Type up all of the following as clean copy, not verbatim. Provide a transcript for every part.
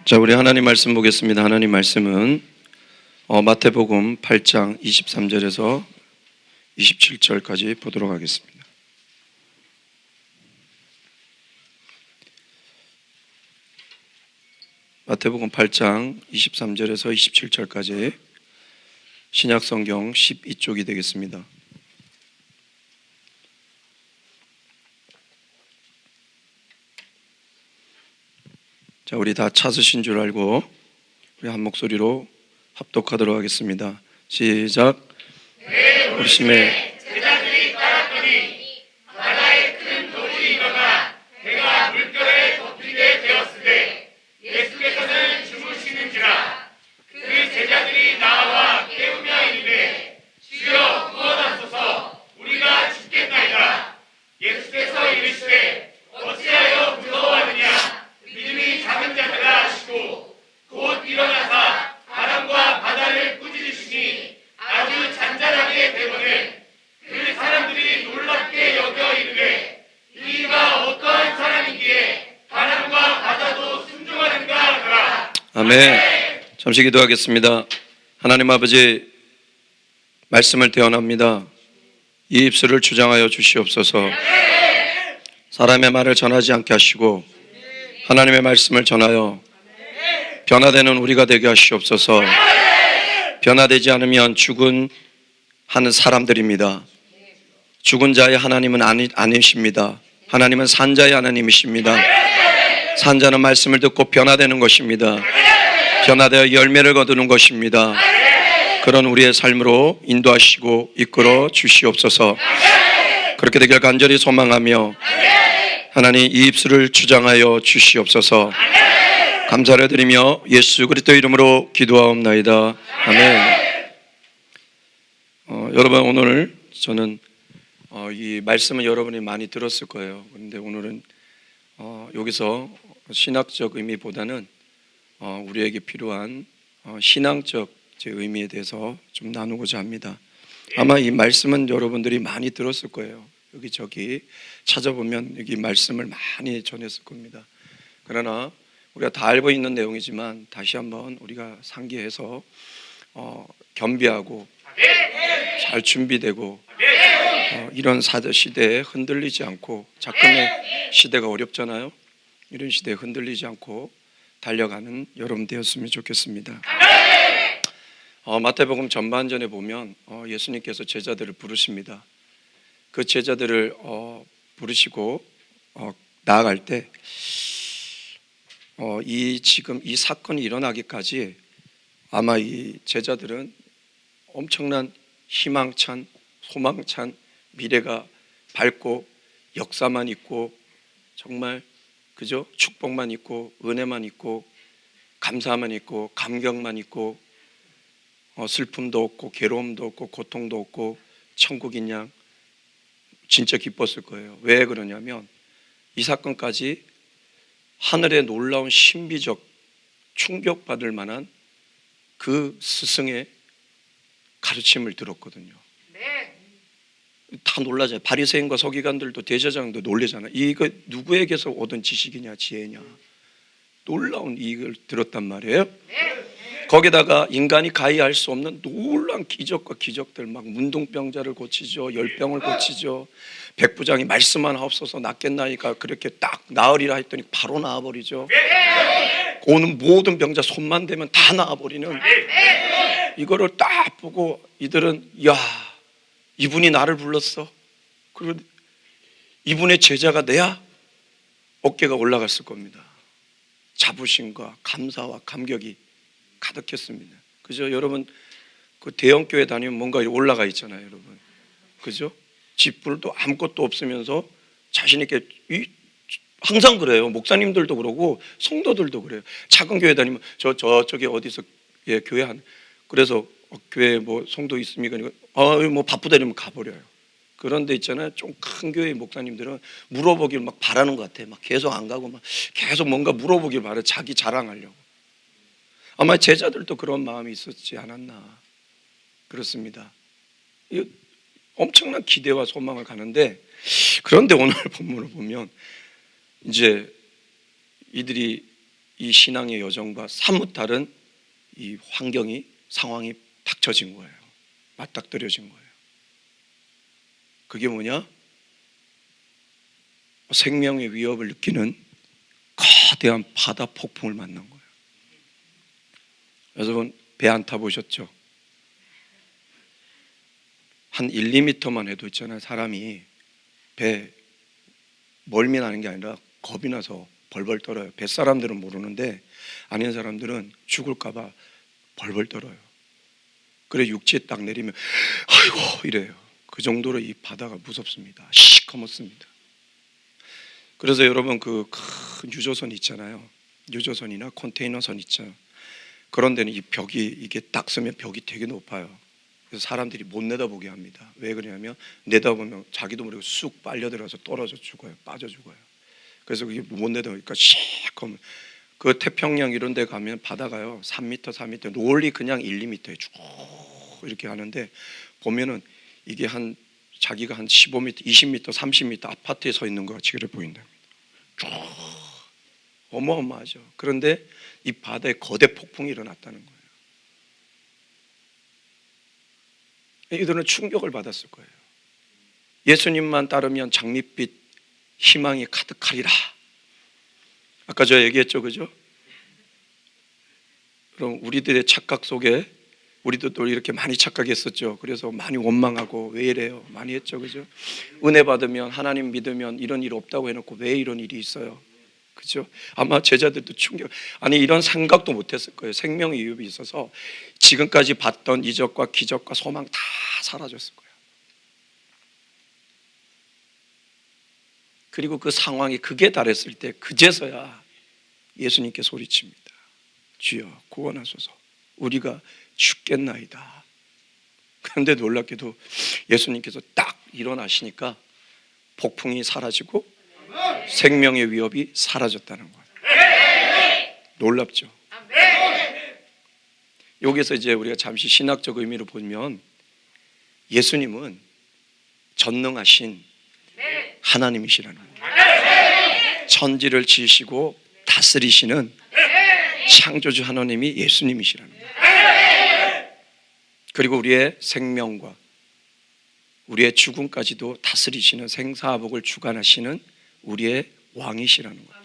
자, 우리 하나님 말씀 보겠습니다. 하나님 말씀은 마태복음 8장 23절에서 27절까지 보도록 하겠습니다. 마태복음 8장 23절에서 27절까지 신약성경 12쪽이 되겠습니다. 자, 우리 다 찾으신 줄 알고 우리 한 목소리로 합독하도록 하겠습니다. 시작. 우리 심에 제자들이 따랐더니 바다에 큰 돌이 일어나 배가 물결에 덮이게 되었으되 예수께서는 주무시는지라. 그 제자들이 나와 깨우며 이르되 주여 구원하소서, 우리가 죽겠나이다. 예수께서 이르시되 어찌하여 무서워하느냐. 믿음이 작은 자들아 하시고 곧 일어나사 바람과 바다를 꾸짖으시니 아주 잔잔하게 되거늘 그 사람들이 놀랍게 여겨 이르되 이가 어떠한 사람이기에 바람과 바다도 순종하는가 하더라. 아멘. 잠시 기도하겠습니다. 하나님 아버지, 말씀을 대언합니다. 이 입술을 주장하여 주시옵소서. 사람의 말을 전하지 않게 하시고 하나님의 말씀을 전하여 변화되는 우리가 되게 하시옵소서. 변화되지 않으면 죽은 하는 사람들입니다. 죽은 자의 하나님은 아니십니다. 하나님은 산 자의 하나님이십니다. 산 자는 말씀을 듣고 변화되는 것입니다. 변화되어 열매를 거두는 것입니다. 그런 우리의 삶으로 인도하시고 이끌어 주시옵소서. 그렇게 되길 간절히 소망하며 하나님 이 입술을 주장하여 주시옵소서. 감사를 드리며 예수 그리스도 이름으로 기도하옵나이다. 아멘. 여러분, 오늘 저는 이 말씀은 여러분이 많이 들었을 거예요. 그런데 오늘은 여기서 신학적 의미보다는 우리에게 필요한 신앙적 의미에 대해서 좀 나누고자 합니다. 아마 이 말씀은 여러분들이 많이 들었을 거예요. 여기저기 찾아보면 여기 말씀을 많이 전했을 겁니다. 그러나 우리가 다 알고 있는 내용이지만 다시 한번 우리가 상기해서 겸비하고 잘 준비되고 이런 시대에 흔들리지 않고, 작금의 시대가 어렵잖아요. 이런 시대에 흔들리지 않고 달려가는 여러분 되었으면 좋겠습니다. 마태복음 전반전에 보면 예수님께서 제자들을 부르십니다. 그 제자들을 부르시고 나아갈 때 지금 이 사건이 일어나기까지 아마 이 제자들은 엄청난 희망찬, 소망찬 미래가 밝고 역사만 있고 정말 그죠? 축복만 있고 은혜만 있고 감사만 있고 감격만 있고 슬픔도 없고 괴로움도 없고 고통도 없고 천국인 양 진짜 기뻤을 거예요. 왜 그러냐면 이 사건까지 하늘의 놀라운 신비적 충격받을 만한 그 스승의 가르침을 들었거든요. 다 놀라잖아요. 바리새인과 서기관들도 대제사장도 놀래잖아요. 이거 누구에게서 얻은 지식이냐 지혜냐. 놀라운 이익을 들었단 말이에요. 거기다가 인간이 가히 수 없는 놀라운 기적과 기적들, 막 문둥병자를 고치죠, 열병을 고치죠. 백부장이 말씀만 하옵소서 낫겠나이까 그렇게 딱 나으리라 했더니 바로 나아버리죠. 오는 모든 병자 손만 대면 다 나아버리는, 이거를 딱 보고 이들은 야, 이분이 나를 불렀어, 그리고 이분의 제자가 내야 어깨가 올라갔을 겁니다. 자부심과 감사와 감격이 가득했습니다. 그죠? 여러분, 그 대형교회 다니면 뭔가 올라가 있잖아요, 여러분. 그죠? 집불도 아무것도 없으면서 자신있게, 항상 그래요. 목사님들도 그러고 성도들도 그래요. 작은 교회 다니면 저쪽에 어디서 교회 그래서 교회 뭐 성도 있습니까? 뭐 바쁘다면 가버려요. 그런데 있잖아요, 좀 큰 교회 목사님들은 물어보길 막 바라는 것 같아요. 막 계속 안 가고 막 계속 뭔가 물어보길 바래. 자기 자랑하려고. 아마 제자들도 그런 마음이 있었지 않았나. 그렇습니다. 엄청난 기대와 소망을 가는데, 그런데 오늘 본문을 보면 이제 이들이 이 신앙의 여정과 사뭇 다른 이 환경이, 상황이 닥쳐진 거예요. 맞닥뜨려진 거예요. 그게 뭐냐? 생명의 위협을 느끼는 거대한 바다 폭풍을 만난 거예요. 여러분 배 안 타보셨죠? 한 1, 2m만 해도 있잖아요. 사람이 배 멀미 나는 게 아니라 겁이 나서 벌벌 떨어요. 뱃사람들은 모르는데 아닌 사람들은 죽을까 봐 벌벌 떨어요. 그래 육지에 딱 내리면 아이고 이래요. 그 정도로 이 바다가 무섭습니다. 시커멓습니다. 그래서 여러분 그 큰 유조선 있잖아요. 유조선이나 컨테이너선 있죠. 그런 데는 이 벽이 이게 딱 서면 벽이 되게 높아요. 그래서 사람들이 못 내다보게 합니다. 왜 그러냐면 내다보면 자기도 모르게 쑥 빨려들어서 떨어져 죽어요. 빠져 죽어요. 그래서 그게 못 내다보니까 시커먼. 그 태평양 이런 데 가면 바다가요 3m, 4m 논리 그냥 1, 2m에 쭉 이렇게 하는데 보면은 이게 한 자기가 한 15m, 20m, 30m 아파트에 서 있는 것 같이 그래 보인답니다. 쭉 어마어마하죠. 그런데 이 바다에 거대 폭풍이 일어났다는 거예요. 이들은 충격을 받았을 거예요. 예수님만 따르면 장밋빛 희망이 가득하리라. 아까 저 얘기했죠, 그죠? 그럼 우리들의 착각 속에 우리도 또 이렇게 많이 착각했었죠. 그래서 많이 원망하고 왜 이래요? 많이 했죠, 그죠? 은혜 받으면 하나님 믿으면 이런 일 없다고 해놓고 왜 이런 일이 있어요? 그죠? 아마 제자들도 충격. 아니 이런 생각도 못했을 거예요. 생명의 위협이 있어서 지금까지 봤던 이적과 기적과 소망 다 사라졌을 거예요. 그리고 그 상황이 극에 달했을 때 그제서야 예수님께 소리칩니다. 주여 구원하소서. 우리가 죽겠나이다. 그런데 놀랍게도 예수님께서 딱 일어나시니까 폭풍이 사라지고 생명의 위협이 사라졌다는 거예요. 놀랍죠? 여기서 이제 우리가 잠시 신학적 의미로 보면 예수님은 전능하신 하나님이시라는 거예요. 천지를 지으시고 다스리시는 창조주 하나님이 예수님이시라는 거예요. 그리고 우리의 생명과 우리의 죽음까지도 다스리시는 생사화복을 주관하시는 우리의 왕이시라는 거예요.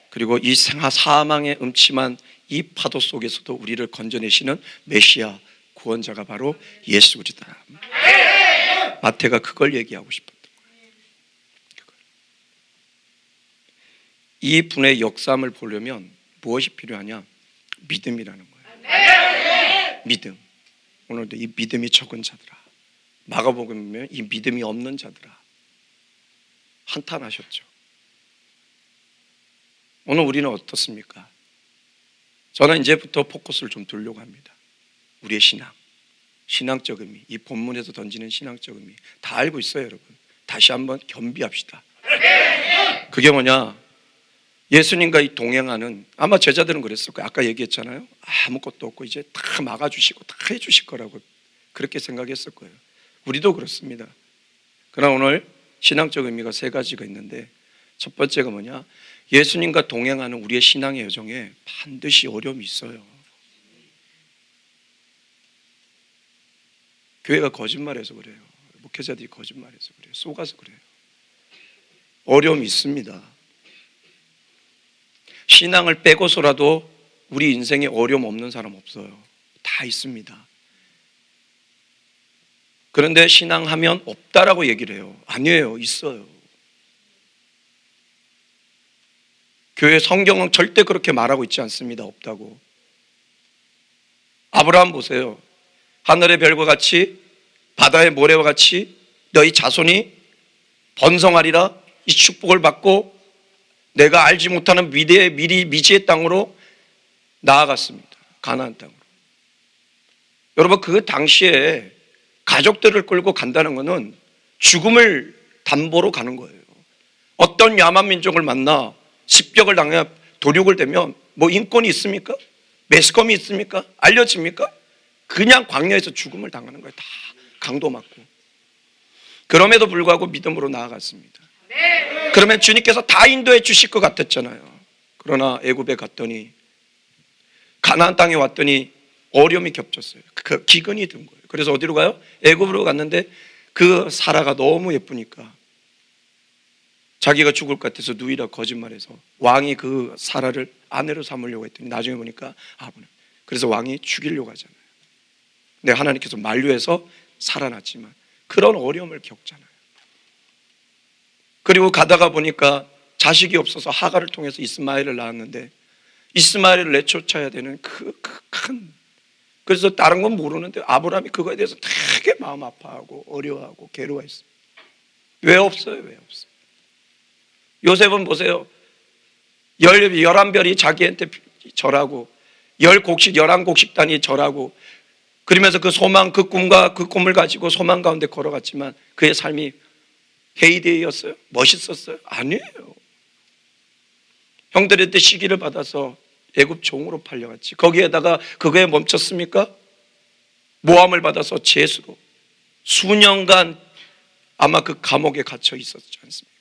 그리고 이 사망의 음침한 이 파도 속에서도 우리를 건져내시는 메시아 구원자가 바로 예수 그리스도다. 마태가 그걸 얘기하고 싶었던 거예요. 이 분의 역사함을 보려면 무엇이 필요하냐? 믿음이라는 거예요. 믿음. 오늘도 이 믿음이 적은 자들아. 마가복음에 보면 이 믿음이 없는 자들아. 한탄하셨죠. 오늘 우리는 어떻습니까? 저는 이제부터 포커스를 좀 두려고 합니다. 우리의 신앙, 신앙적 의미, 이 본문에서 던지는 신앙적 의미 다 알고 있어요, 여러분. 다시 한번 겸비합시다. 그게 뭐냐? 예수님과 이 동행하는, 아마 제자들은 그랬을 거예요. 아까 얘기했잖아요. 아무것도 없고 이제 다 막아주시고 다 해주실 거라고 그렇게 생각했을 거예요. 우리도 그렇습니다. 그러나 오늘 신앙적 의미가 세 가지가 있는데 첫 번째가 뭐냐? 예수님과 동행하는 우리의 신앙의 여정에 반드시 어려움이 있어요. 교회가 거짓말해서 그래요. 목회자들이 거짓말해서 그래요. 속아서 그래요. 어려움이 있습니다. 신앙을 빼고서라도 우리 인생에 어려움 없는 사람 없어요. 다 있습니다. 그런데 신앙하면 없다라고 얘기를 해요. 아니에요. 있어요. 교회 성경은 절대 그렇게 말하고 있지 않습니다. 없다고. 아브라함 보세요. 하늘의 별과 같이 바다의 모래와 같이 너희 자손이 번성하리라. 이 축복을 받고 내가 알지 못하는 미지의 땅으로 나아갔습니다. 가나안 땅으로. 여러분 그 당시에 가족들을 끌고 간다는 것은 죽음을 담보로 가는 거예요. 어떤 야만 민족을 만나 습격을 당해 도륙을 되면 뭐 인권이 있습니까? 매스컴이 있습니까? 알려집니까? 그냥 광야에서 죽음을 당하는 거예요. 다 강도 맞고. 그럼에도 불구하고 믿음으로 나아갔습니다. 그러면 주님께서 다 인도해 주실 것 같았잖아요. 그러나 애굽에 갔더니 가나안 땅에 왔더니 어려움이 겹쳤어요. 그 기근이 든 거예요. 그래서 어디로 가요? 애굽으로 갔는데 그 사라가 너무 예쁘니까 자기가 죽을 것 같아서 누이라 거짓말해서 왕이 그 사라를 아내로 삼으려고 했더니 나중에 보니까 아버는, 그래서 왕이 죽이려고 하잖아요. 근데 하나님께서 만류해서 살아났지만 그런 어려움을 겪잖아요. 그리고 가다가 보니까 자식이 없어서 하가를 통해서 이스마엘을 낳았는데 이스마엘을 내쫓아야 되는 큰, 그래서 다른 건 모르는데 아브라함이 그거에 대해서 되게 마음 아파하고 어려워하고 괴로워했어요. 왜 없어요? 왜 없어요? 요셉은 보세요. 11별이 자기한테 절하고 10곡식 11곡식단이 절하고 그러면서 그 소망, 그 꿈과 그 꿈을 가지고 소망 가운데 걸어갔지만 그의 삶이 헤이데이였어요? 멋있었어요? 아니에요. 형들한테 시기를 받아서 애굽 종으로 팔려갔지. 거기에다가 그거에 멈췄습니까? 모함을 받아서 죄수로 수년간 아마 그 감옥에 갇혀 있었지 않습니까?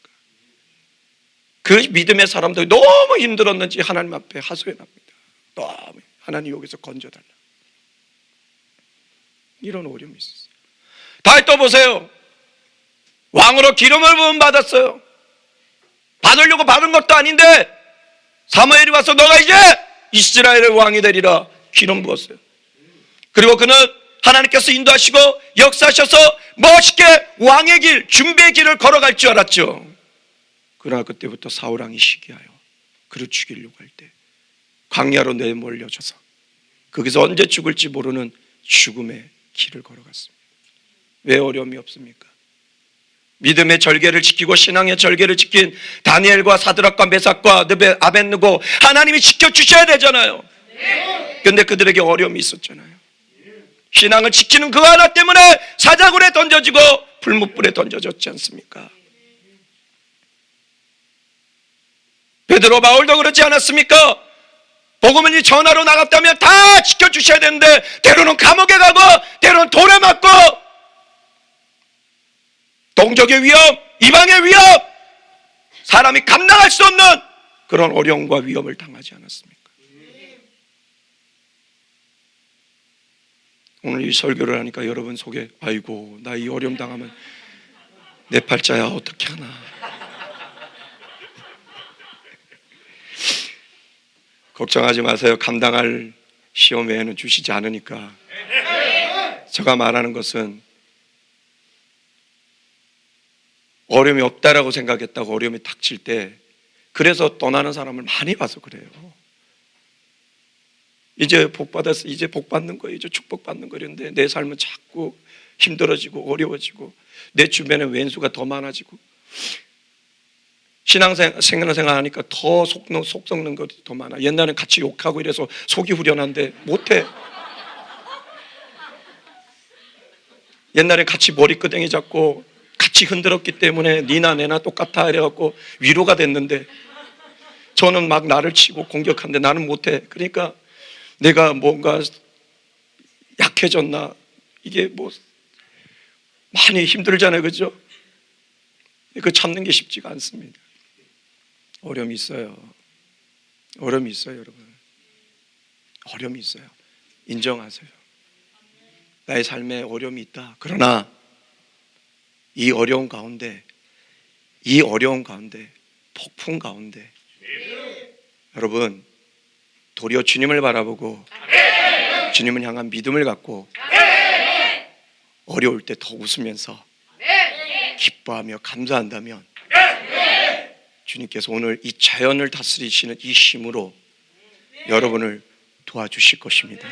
그 믿음의 사람들이 너무 힘들었는지 하나님 앞에 하소연합니다. 너무 하나님 여기서 건져달라. 이런 어려움이 있었어요. 다시 또 보세요. 왕으로 기름을 부음 받았어요. 받으려고 받은 것도 아닌데 사무엘이 와서 너가 이제 이스라엘의 왕이 되리라 기름 부었어요. 그리고 그는 하나님께서 인도하시고 역사하셔서 멋있게 왕의 길, 준비의 길을 걸어갈 줄 알았죠. 그러나 그때부터 사울왕이 시기하여 그를 죽이려고 할 때 광야로 내몰려져서 거기서 언제 죽을지 모르는 죽음의 길을 걸어갔습니다. 왜 어려움이 없습니까? 믿음의 절개를 지키고 신앙의 절개를 지킨 다니엘과 사드락과 메삭과 아벳느고 하나님이 지켜주셔야 되잖아요. 그런데 그들에게 어려움이 있었잖아요. 신앙을 지키는 그 하나 때문에 사자굴에 던져지고 불못불에 던져졌지 않습니까? 베드로 바울도 그렇지 않았습니까? 복음을 전하러 나갔다면 다 지켜주셔야 되는데 때로는 감옥에 가고 때로는 돌에 맞고 동족의 위험, 이방의 위험, 사람이 감당할 수 없는 그런 어려움과 위험을 당하지 않았습니까? 오늘 이 설교를 하니까 여러분 속에 아이고 나 이 어려움 당하면 내 팔자야 어떻게 하나. 걱정하지 마세요. 감당할 시험 외에는 주시지 않으니까. 제가 말하는 것은 어려움이 없다라고 생각했다고 어려움이 닥칠 때 그래서 떠나는 사람을 많이 봐서 그래요. 이제 복 받았어, 이제 복 받는 거예요, 이제 축복 받는 거였는데 내 삶은 자꾸 힘들어지고 어려워지고 내 주변에 왼수가 더 많아지고 신앙생활 하니까 더 속 썩는 것이 더 많아. 옛날엔 같이 욕하고 이래서 속이 후련한데 못해. 옛날엔 같이 머리끄댕이 잡고 같이 흔들었기 때문에 니나 내나 똑같아 이래갖고 위로가 됐는데 저는 막 나를 치고 공격하는데 나는 못해. 그러니까 내가 뭔가 약해졌나 이게 뭐 많이 힘들잖아요, 그죠? 그 참는 게 쉽지가 않습니다. 어려움이 있어요. 어려움이 있어요, 여러분. 어려움이 있어요. 인정하세요. 나의 삶에 어려움이 있다. 그러나 이 어려운 가운데, 폭풍 가운데 여러분 도리어 주님을 바라보고 주님을 향한 믿음을 갖고 어려울 때 더 웃으면서 기뻐하며 감사한다면 주님께서 오늘 이 자연을 다스리시는 이 힘으로 여러분을 도와주실 것입니다.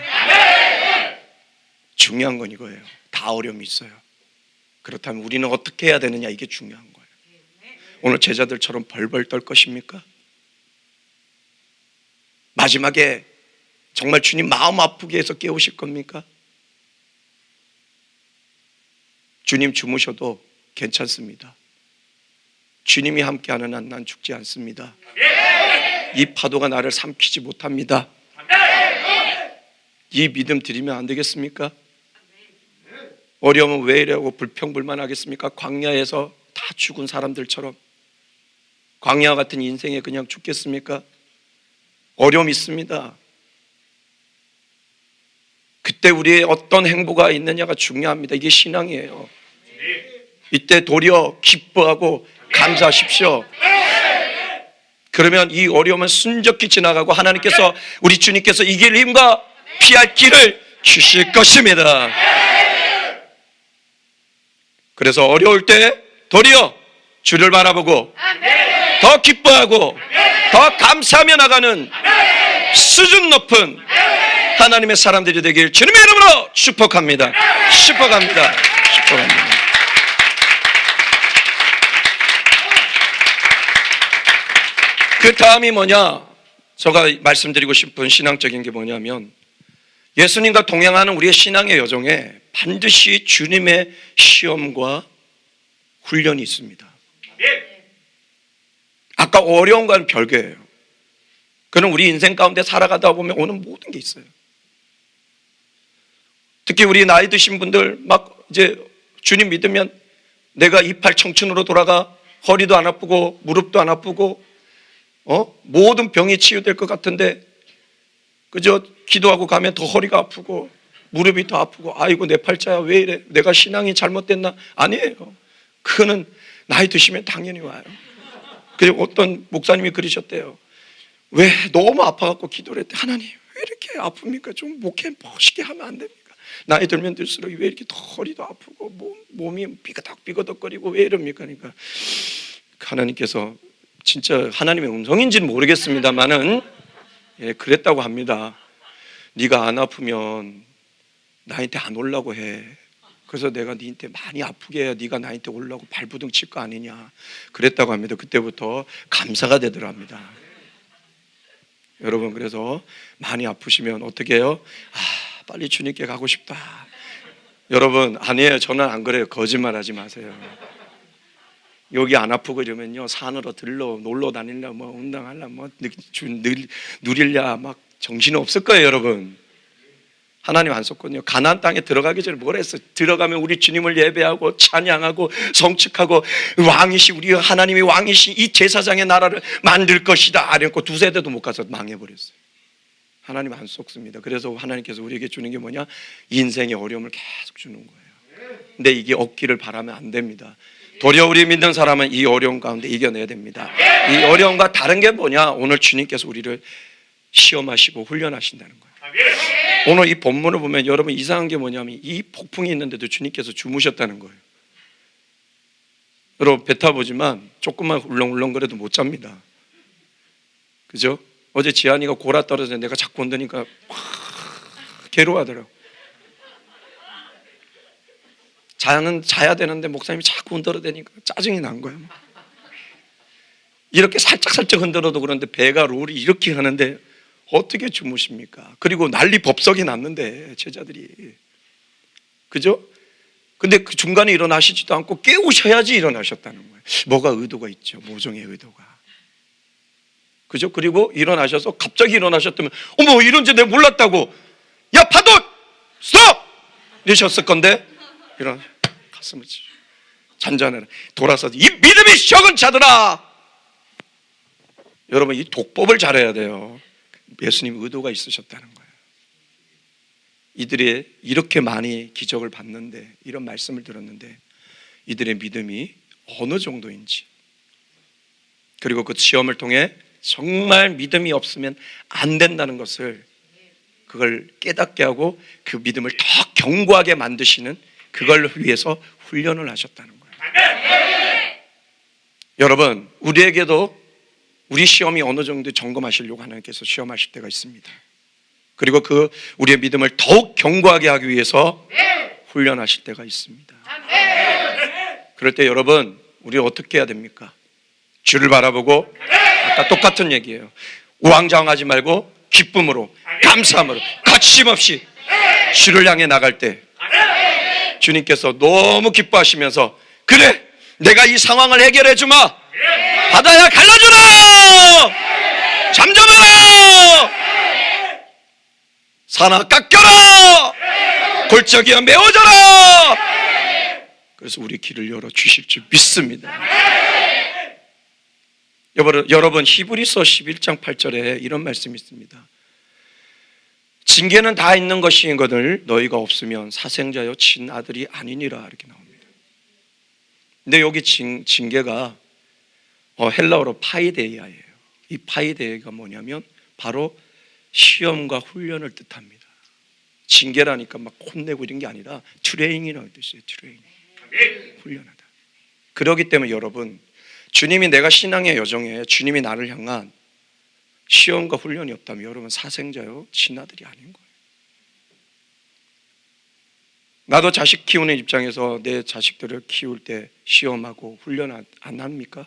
중요한 건 이거예요. 다 어려움이 있어요. 그렇다면 우리는 어떻게 해야 되느냐, 이게 중요한 거예요. 오늘 제자들처럼 벌벌 떨 것입니까? 마지막에 정말 주님 마음 아프게 해서 깨우실 겁니까? 주님 주무셔도 괜찮습니다. 주님이 함께하는 한 난 죽지 않습니다. 이 파도가 나를 삼키지 못합니다. 이 믿음 드리면 안 되겠습니까? 어려움은 왜 이러고 불평불만하겠습니까? 광야에서 다 죽은 사람들처럼 광야 같은 인생에 그냥 죽겠습니까? 어려움이 있습니다. 그때 우리의 어떤 행보가 있느냐가 중요합니다. 이게 신앙이에요. 이때 도리어 기뻐하고 감사하십시오. 그러면 이 어려움은 순적히 지나가고 하나님께서, 우리 주님께서 이길 힘과 피할 길을 주실 것입니다. 그래서 어려울 때 도리어 주를 바라보고 더 기뻐하고 더 감사하며 나가는 수준 높은 하나님의 사람들이 되길 주님의 이름으로 축복합니다. 축복합니다. 축복합니다. 그 다음이 뭐냐? 제가 말씀드리고 싶은 신앙적인 게 뭐냐면, 예수님과 동행하는 우리의 신앙의 여정에 반드시 주님의 시험과 훈련이 있습니다. 아까 어려움과는 별개예요. 그는 우리 인생 가운데 살아가다 보면 오는 모든 게 있어요. 특히 우리 나이 드신 분들 막 이제 주님 믿으면 내가 이팔 청춘으로 돌아가, 허리도 안 아프고 무릎도 안 아프고 모든 병이 치유될 것 같은데, 그저 기도하고 가면 더 허리가 아프고 무릎이 더 아프고, 아이고 내 팔자야 왜 이래, 내가 신앙이 잘못됐나? 아니에요. 그거는 나이 드시면 당연히 와요. 그리고 어떤 목사님이 그러셨대요. 왜 너무 아파갖고 기도를 했대. 하나님 왜 이렇게 아픕니까? 좀 목회 멋있게 하면 안 됩니까? 나이 들면 들수록 왜 이렇게 더 허리도 아프고 몸이 삐그덕삐그덕거리고 왜 이럽니까? 그러니까 하나님께서, 진짜 하나님의 음성인지는 모르겠습니다만은 그랬다고 합니다. 네가 안 아프면 나한테 안 오려고 해. 그래서 내가 너한테 많이 아프게 해야 네가 나한테 오려고 발부둥 칠 거 아니냐. 그랬다고 합니다. 그때부터 감사가 되더랍니다. 여러분, 그래서 많이 아프시면 어떻게 해요? 빨리 주님께 가고 싶다. 여러분, 아니에요. 저는 안 그래요. 거짓말하지 마세요. 여기 안 아프고 이러면요, 산으로 들러 놀러 다닐라, 운동할라, 누릴랴 막 정신 없을 거예요, 여러분. 하나님 안 썼거든요. 가나안 땅에 들어가기 전에 뭘 했어요? 들어가면 우리 주님을 예배하고 찬양하고 성축하고 왕이시, 우리 하나님이 왕이시 이 제사장의 나라를 만들 것이다. 아랬고 두 세대도 못 가서 망해버렸어요. 하나님 안 속습니다. 그래서 하나님께서 우리에게 주는 게 뭐냐? 인생의 어려움을 계속 주는 거예요. 근데 이게 없기를 바라면 안 됩니다. 도리어 우리 믿는 사람은 이 어려움 가운데 이겨내야 됩니다. 이 어려움과 다른 게 뭐냐? 오늘 주님께서 우리를 시험하시고 훈련하신다는 거예요. 오늘 이 본문을 보면 여러분 이상한 게 뭐냐면, 이 폭풍이 있는데도 주님께서 주무셨다는 거예요. 여러분 배 타보지만 조금만 울렁울렁거려도 못 잡니다. 그죠? 어제 지한이가 골아 떨어져 내가 자꾸 온다니까 괴로워하더라고. 자야 되는데 목사님이 자꾸 흔들어대니까 짜증이 난 거예요. 이렇게 살짝 흔들어도 그런데 배가 롤이 이렇게 하는데 어떻게 주무십니까? 그리고 난리 법석이 났는데 제자들이, 그죠? 근데 그 중간에 일어나시지도 않고 깨우셔야지 일어나셨다는 거예요. 뭐가 의도가 있죠. 모종의 의도가. 그죠? 그리고 일어나셔서 갑자기 일어나셨다면, 어머 이런지 내가 몰랐다고, 야 파도 스톱! 이러셨을 건데 일어나 가슴을 잔잔해라. 돌아서 이 믿음이 적은 자들아. 여러분 이 독법을 잘해야 돼요. 예수님 의도가 있으셨다는 거예요. 이들이 이렇게 많이 기적을 봤는데, 이런 말씀을 들었는데 이들의 믿음이 어느 정도인지, 그리고 그 시험을 통해 정말 믿음이 없으면 안 된다는 것을, 그걸 깨닫게 하고 그 믿음을 더 견고하게 만드시는, 그걸 위해서 훈련을 하셨다는 거예요. 여러분, 우리에게도 우리 시험이 어느 정도 점검하시려고 하나님께서 시험하실 때가 있습니다. 그리고 그 우리의 믿음을 더욱 견고하게 하기 위해서 훈련하실 때가 있습니다. 그럴 때 여러분, 우리 어떻게 해야 됩니까? 주를 바라보고, 아까 똑같은 얘기예요. 우왕좌왕하지 말고 기쁨으로, 감사함으로, 거침없이 주를 향해 나갈 때 주님께서 너무 기뻐하시면서, 그래 내가 이 상황을 해결해 주마, 바다야 갈라주라, 잠잠하라, 산아 깎여라, 골짜기야 메워져라. 그래서 우리 길을 열어 주실 줄 믿습니다. 여러분 히브리서 11장 8절에 이런 말씀이 있습니다. 징계는 다 있는 것이거늘 너희가 없으면 사생자여 친아들이 아니니라 이렇게 나옵니다. 근데 여기 징계가 헬라어로 파이데이아예요. 이 파이데이가 뭐냐면 바로 시험과 훈련을 뜻합니다. 징계라니까 막 혼내고 이런 게 아니라 트레이닝이라는 뜻이에요. 트레이닝. 훈련하다. 그렇기 때문에 여러분, 주님이 내가 신앙의 여정에 주님이 나를 향한 시험과 훈련이 없다면 여러분 사생자요 친아들이 아닌 거예요. 나도 자식 키우는 입장에서 내 자식들을 키울 때 시험하고 훈련 안 합니까?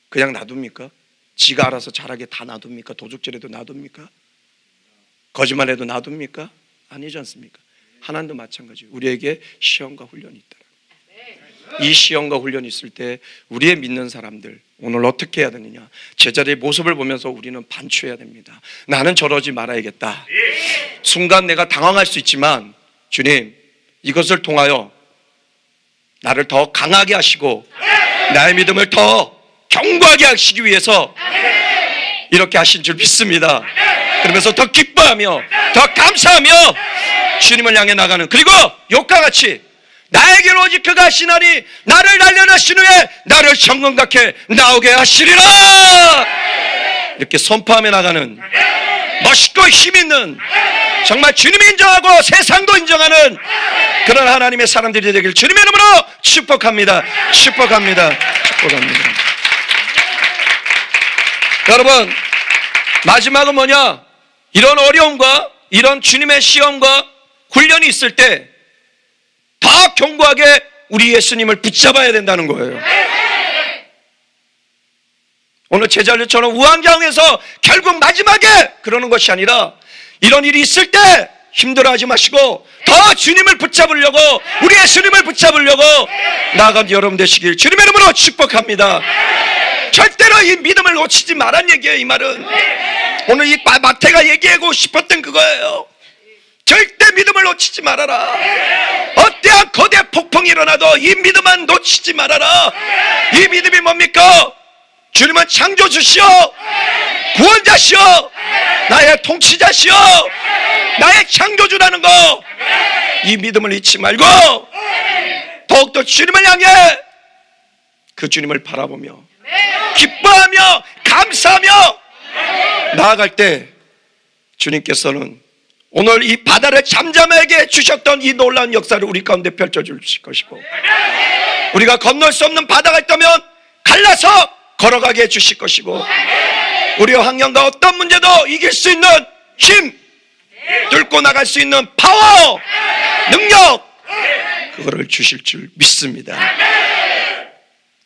그냥 놔둡니까? 지가 알아서 잘하게 다 놔둡니까? 도둑질해도 놔둡니까? 거짓말해도 놔둡니까? 아니지 않습니까? 하나님도 마찬가지예요. 우리에게 시험과 훈련이 있다. 이 시험과 훈련이 있을 때 우리의 믿는 사람들 오늘 어떻게 해야 되느냐? 제자리의 모습을 보면서 우리는 반추해야 됩니다. 나는 저러지 말아야겠다. 순간 내가 당황할 수 있지만 주님, 이것을 통하여 나를 더 강하게 하시고 나의 믿음을 더 견고하게 하시기 위해서 이렇게 하신 줄 믿습니다. 그러면서 더 기뻐하며 더 감사하며 주님을 향해 나가는, 그리고 욕과 같이 나에게로 오직 그가 하시나니 나를 단련하신 후에 나를 정금같게 나오게 하시리라 이렇게 선포하며 나가는 멋있고 힘있는, 정말 주님이 인정하고 세상도 인정하는 그런 하나님의 사람들이 되길 주님의 이름으로 축복합니다. 축복합니다. 축복합니다. 여러분, 마지막은 뭐냐? 이런 어려움과 이런 주님의 시험과 훈련이 있을 때 더 견고하게 우리 예수님을 붙잡아야 된다는 거예요. 오늘 제자들처럼 우왕좌왕해서 결국 마지막에 그러는 것이 아니라 이런 일이 있을 때 힘들어하지 마시고 더 주님을 붙잡으려고, 우리 예수님을 붙잡으려고 나아가는 여러분 되시길 주님의 이름으로 축복합니다. 절대로 이 믿음을 놓치지 말란 얘기예요. 이 말은 오늘 이 마태가 얘기하고 싶었던 그거예요. 절대 믿음을 놓치지 말아라. 어떠한 거대 폭풍이 일어나도 이 믿음만 놓치지 말아라. 이 믿음이 뭡니까? 주님은 창조주시오, 구원자시오, 나의 통치자시오, 나의 창조주라는 거, 이 믿음을 잊지 말고 더욱더 주님을 향해 그 주님을 바라보며 기뻐하며 감사하며 나아갈 때 주님께서는 오늘 이 바다를 잠잠하게 주셨던 이 놀라운 역사를 우리 가운데 펼쳐주실 것이고, 우리가 건널 수 없는 바다가 있다면 갈라서 걸어가게 해주실 것이고, 우리의 환경과 어떤 문제도 이길 수 있는 힘, 뚫고 나갈 수 있는 파워, 능력, 그거를 주실 줄 믿습니다.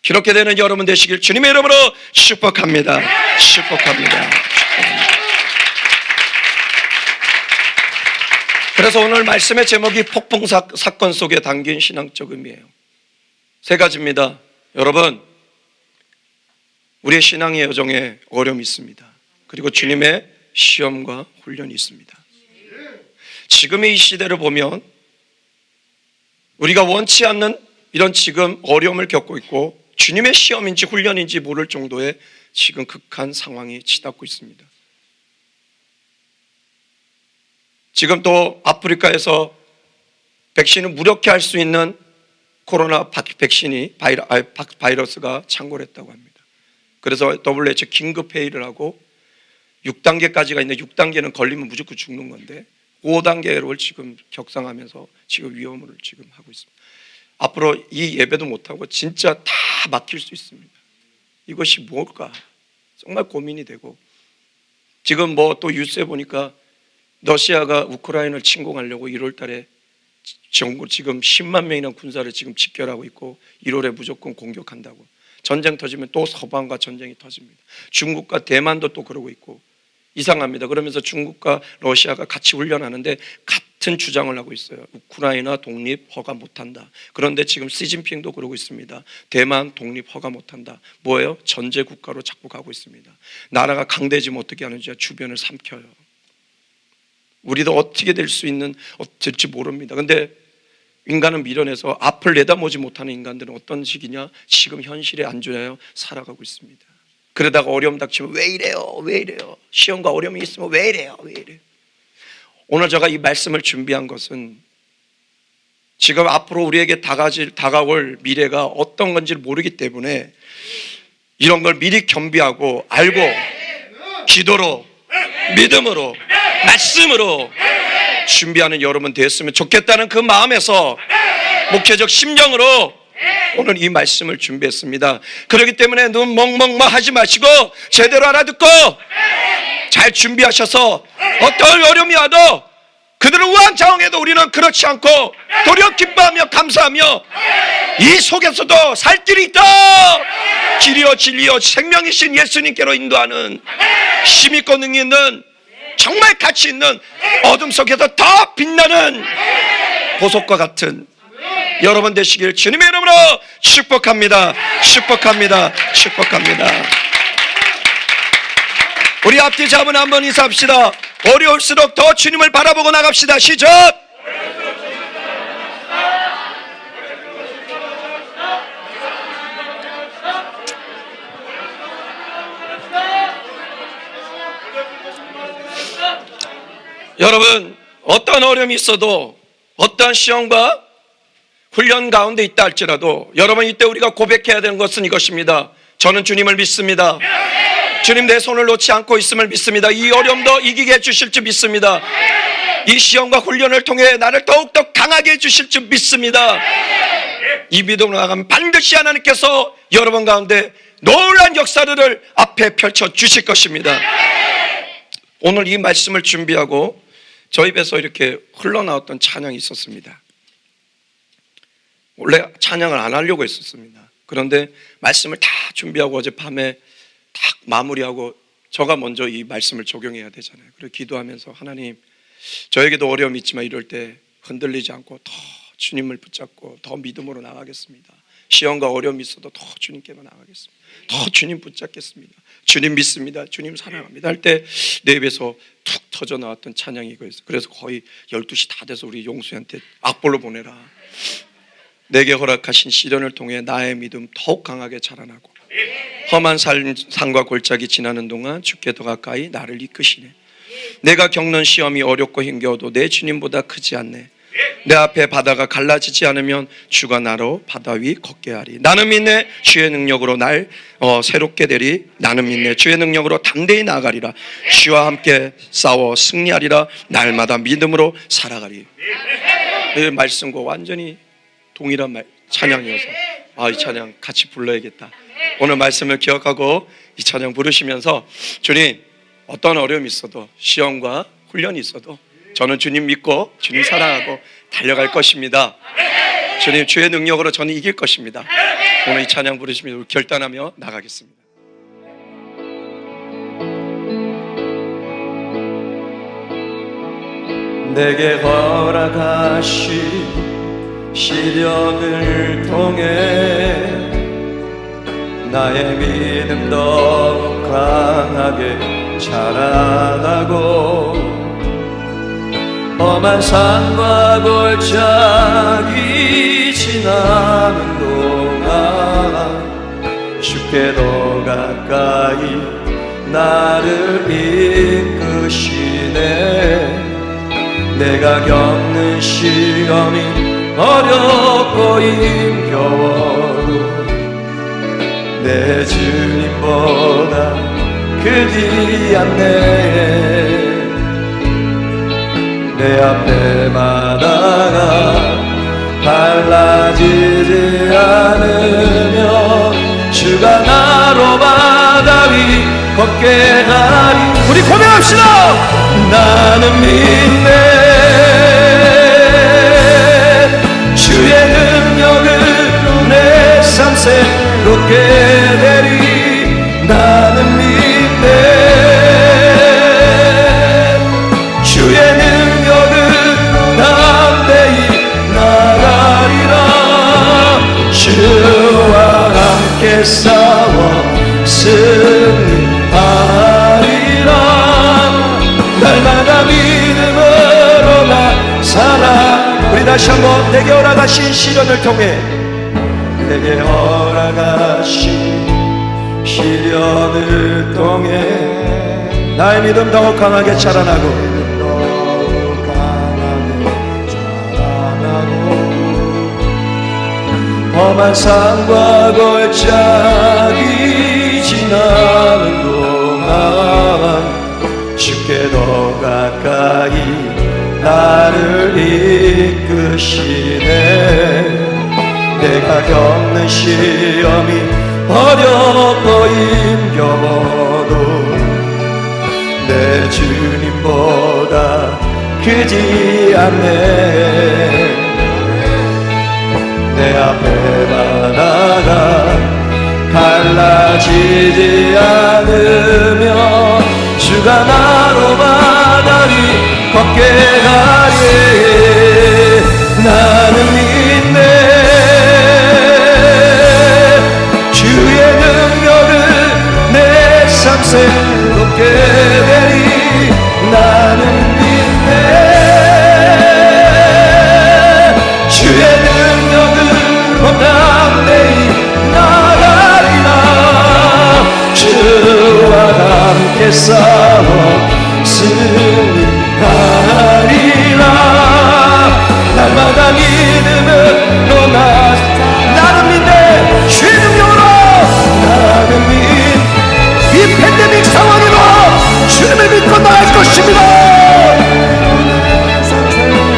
그렇게 되는 여러분 되시길 주님의 이름으로 축복합니다. 축복합니다. 그래서 오늘 말씀의 제목이 폭풍 사건 속에 담긴 신앙적 의미예요. 세 가지입니다. 여러분, 우리의 신앙의 여정에 어려움이 있습니다. 그리고 주님의 시험과 훈련이 있습니다. 지금의 이 시대를 보면 우리가 원치 않는 이런 지금 어려움을 겪고 있고 주님의 시험인지 훈련인지 모를 정도의 지금 극한 상황이 치닫고 있습니다. 지금 또 아프리카에서 백신을 무력화 할 수 있는 코로나 백신이 바이러스가 창궐했다고 합니다. 그래서 WHO 긴급회의를 하고 6단계까지가 있는데 6단계는 걸리면 무조건 죽는 건데 5단계를 지금 격상하면서 지금 위험을 지금 하고 있습니다. 앞으로 이 예배도 못하고 진짜 다 막힐 수 있습니다. 이것이 뭘까? 정말 고민이 되고, 지금 뭐 또 뉴스에 보니까 러시아가 우크라이나를 침공하려고 1월 달에 지금 10만 명이나 군사를 지금 집결하고 있고 1월에 무조건 공격한다고. 전쟁 터지면 또 서방과 전쟁이 터집니다. 중국과 대만도 또 그러고 있고 이상합니다. 그러면서 중국과 러시아가 같이 훈련하는데 같은 주장을 하고 있어요. 우크라이나 독립 허가 못한다. 그런데 지금 시진핑도 그러고 있습니다. 대만 독립 허가 못한다. 뭐예요? 전제 국가로 자꾸 가고 있습니다. 나라가 강대지면 어떻게 하는지 주변을 삼켜요. 우리도 어떻게 될지 모릅니다. 그런데 인간은 미련해서 앞을 내다보지 못하는 인간들은 어떤 식이냐? 지금 현실에 안주하여 살아가고 있습니다. 그러다가 어려움 닥치면 왜 이래요? 왜 이래요? 시험과 어려움이 있으면 왜 이래요? 왜 이래요? 오늘 제가 이 말씀을 준비한 것은 지금 앞으로 우리에게 다가올 미래가 어떤 건지 모르기 때문에 이런 걸 미리 겸비하고 알고 기도로, 믿음으로, 말씀으로 준비하는 여러분 되었으면 좋겠다는 그 마음에서 목회적 심정으로 오늘 이 말씀을 준비했습니다. 그렇기 때문에 눈 멍멍멍 하지 마시고 제대로 알아듣고 잘 준비하셔서 어떤 어려움이 와도 그들을 우왕좌왕해도 우리는 그렇지 않고 도리어 기뻐하며 감사하며 이 속에서도 살 길이 있다. 길이요 진리요 생명이신 예수님께로 인도하는 힘있고 능력 있는 정말 가치 있는 어둠 속에서 더 빛나는 보석과 같은 여러분 되시길 주님의 이름으로 축복합니다. 축복합니다. 축복합니다. 우리 앞뒤 잡은 한번 인사합시다. 어려울수록 더 주님을 바라보고 나갑시다. 시작. 여러분, 어떤 어려움이 있어도 어떤 시험과 훈련 가운데 있다 할지라도 여러분 이때 우리가 고백해야 되는 것은 이것입니다. 저는 주님을 믿습니다. 주님 내 손을 놓지 않고 있음을 믿습니다. 이 어려움도 이기게 해주실 줄 믿습니다. 이 시험과 훈련을 통해 나를 더욱더 강하게 해주실 줄 믿습니다. 이 믿음으로 나가면 반드시 하나님께서 여러분 가운데 놀라운 역사를 앞에 펼쳐 주실 것입니다. 오늘 이 말씀을 준비하고 저희 입에서 이렇게 흘러나왔던 찬양이 있었습니다. 원래 찬양을 안 하려고 했었습니다. 그런데 말씀을 다 준비하고 어젯밤에 딱 마무리하고 저가 먼저 이 말씀을 적용해야 되잖아요. 그래서 기도하면서 하나님 저에게도 어려움이 있지만 이럴 때 흔들리지 않고 더 주님을 붙잡고 더 믿음으로 나가겠습니다. 시험과 어려움이 있어도 더 주님께만 나가겠습니다. 더 주님 붙잡겠습니다. 주님 믿습니다. 주님 사랑합니다 할 때 내 입에서 툭 터져 나왔던 찬양이 이거였어요. 그래서 거의 12시 다 돼서 우리 용수한테 악보로 보내라. 내게 허락하신 시련을 통해 나의 믿음 더욱 강하게 자라나고 험한 산과 골짜기 지나는 동안 주께 더 가까이 나를 이끄시네. 내가 겪는 시험이 어렵고 힘겨워도 내 주님보다 크지 않네. 내 앞에 바다가 갈라지지 않으면 주가 나로 바다 위 걷게 하리. 나는 믿네 주의 능력으로 날 새롭게 되리. 나는 믿네 주의 능력으로 담대히 나아가리라. 주와 함께 싸워 승리하리라. 날마다 믿음으로 살아가리. 이 말씀과 완전히 동일한 찬양이어서 이 찬양 같이 불러야겠다. 오늘 말씀을 기억하고 이 찬양 부르시면서 주님 어떤 어려움이 있어도 시험과 훈련이 있어도 저는 주님 믿고 주님 사랑하고 달려갈 것입니다. 주님 주의 능력으로 저는 이길 것입니다. 오늘 이 찬양 부르시면서 결단하며 나가겠습니다. 내게 허락하신 시련을 통해 나의 믿음 더욱 강하게 자라나고 험한 산과 골짜기 지나는 동안 주께 더 가까이 나를 이끄시네. 내가 겪는 시험이 어렵고 힘겨워도 내 주님보다 크지 않네. 내 앞에 바다가 갈라지지 않으면 주가 나로 바다 위 걷게 하리. 우리 고백합시다. 나는 믿네 주의 능력을 내 삶 새롭게 되리. 나는 믿네 주의 능력을 담대히 나가리라. 주와 함께 싸워 승리하리라. 날마다 믿음으로 나 살아. 우리 다시 한번 내게 허락하신 시련을 통해 내게 허락하신 시련을 통해 나의 믿음 더욱 강하게 자라나고 험한 산과 골짜기 지나는 동안 주께 더 가까이 나를 이끄시네. 내가 겪는 시험이 어렵고 힘겨워도 내 주님보다 크지 않네. 내 앞에 바다가 갈라지지 않으며 주가 나로 바다를 걷게 하리. 나는 믿네. 주의 능력을 내 삶 새롭게 되리. 나는 믿네. 주의 능력을 담대히 나가리라. 주와 함께 싸워 승리하리라. 날마다 믿음으로 나는 믿네. 주의 능력으로 나는 이 팬데믹 상황에도 주님을 믿고 나갈 것입니다.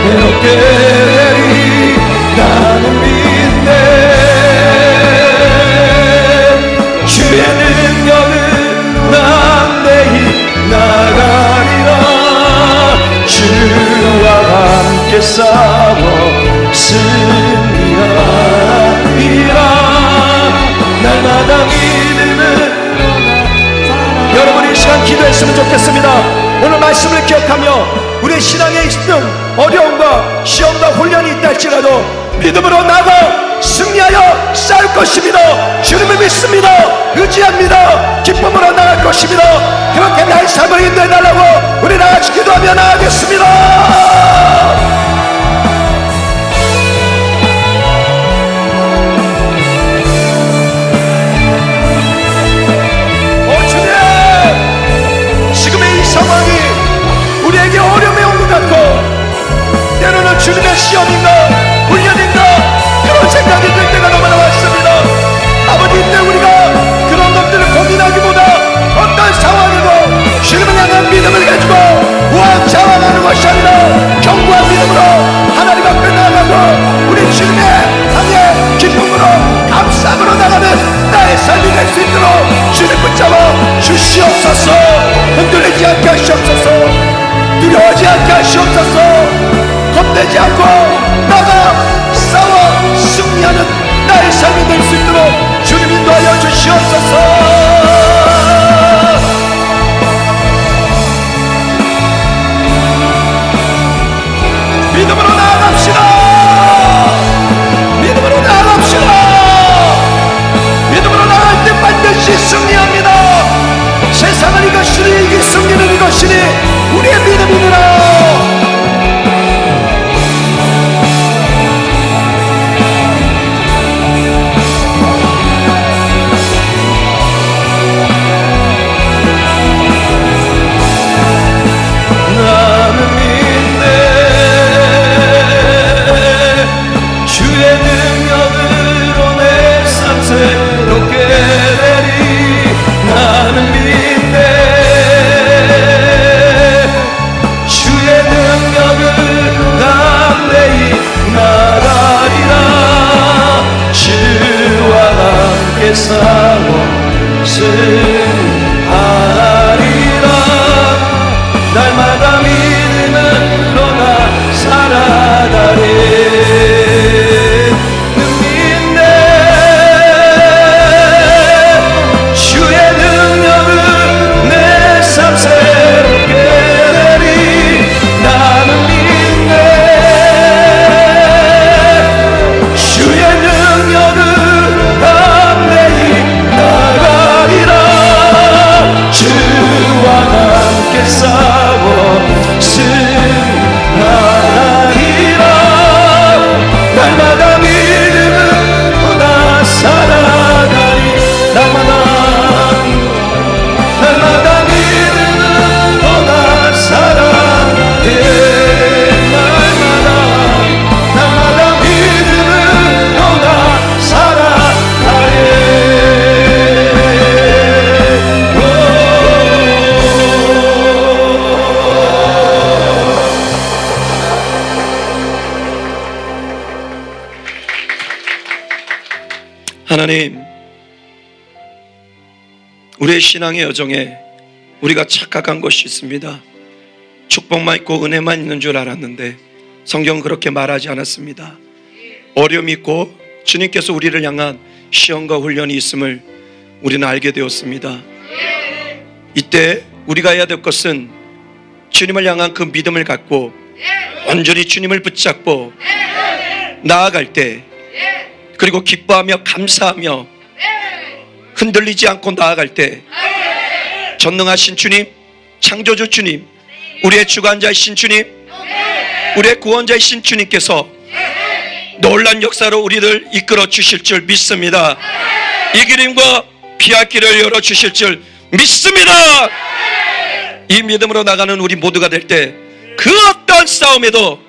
외롭게 되리. 나는 믿네. 주의 능력을 담대히 나가리라. 주와 함께 싸워 승리하리라. 날마다 믿음을. 여러분 이 시간 기도했으면 좋겠습니다. 오늘 말씀을 기억하며 우리 신앙에 있는 어려움과 시험과 훈련이 있다 할지라도 믿음으로 나가 승리하여 싸울 것입니다. 주님을 믿습니다. 의지합니다. 기쁨으로 나갈 것입니다. 그렇게 나의 삶을 인도해 달라고 우리 나같이 기도하며 나가겠습니다. 상황이 우리에게 어려움이 온 것 같고 때로는 주님의 시험인가 훈련인가 그런 생각이 들 때가 너무나 많습니다. 아버지 이때 우리가 그런 것들을 고민하기보다 어떤 상황에도 주님을 향한 믿음을 가지고 우왕좌왕하는 것이 아니라 견고한 믿음으로 하나님 앞에 나아가고 우리 주님의 향해 기쁨으로 감사함으로 나가는 나의 삶이 될 수 있도록 주님 붙잡아 주시옵소서. 흔들리지 않게 하시옵소서. 두려워하지 않게 하시옵소서. 겁내지 않고 나가 싸워 승리하는 나의 삶이 될 수 있도록 주님 인도하여 주시옵소서. 믿음으로 나아갑시다. 믿음으로 나아갑시다. 믿음으로 나갈 때 반드시 승리합니다. 세상을 이것이니 이기 승리는 이것이니 우리의 믿음이니라. 나는 믿네. 주의 능력으로 내 삶 새롭게 되리. 나는 믿네. 주의 능력을 담대히 나가리라. 주와 함께 싸워 승리하리라. 날마다 믿음으로 나 살아가리. 주의 능력을 담대히 나가리라. 하나님, 우리의 신앙의 여정에 우리가 착각한 것이 있습니다. 축복만 있고 은혜만 있는 줄 알았는데 성경은 그렇게 말하지 않았습니다. 어려움이 있고 주님께서 우리를 향한 시험과 훈련이 있음을 우리는 알게 되었습니다. 이때 우리가 해야 될 것은 주님을 향한 그 믿음을 갖고 온전히 주님을 붙잡고 나아갈 때, 그리고 기뻐하며 감사하며 흔들리지 않고 나아갈 때 전능하신 주님, 창조주 주님, 우리의 주관자이신 주님, 우리의 구원자이신 주님께서 놀란 역사로 우리를 이끌어 주실 줄 믿습니다. 이 길임과 피할 길을 열어 주실 줄 믿습니다. 이 믿음으로 나가는 우리 모두가 될 때 그 어떤 싸움에도,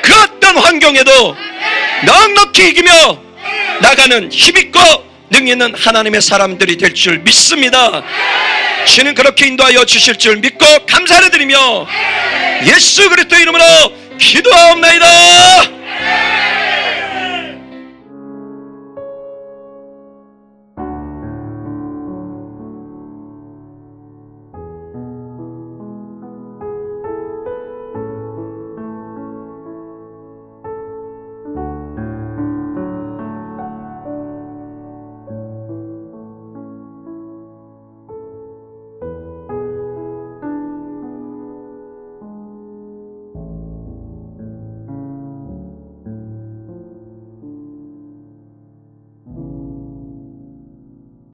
그 어떤 환경에도 넉넉히 이기며 나가는 힘있고 능력 있는 하나님의 사람들이 될 줄 믿습니다. 주는 그렇게 인도하여 주실 줄 믿고 감사를 드리며 예수 그리스도 이름으로 기도하옵나이다.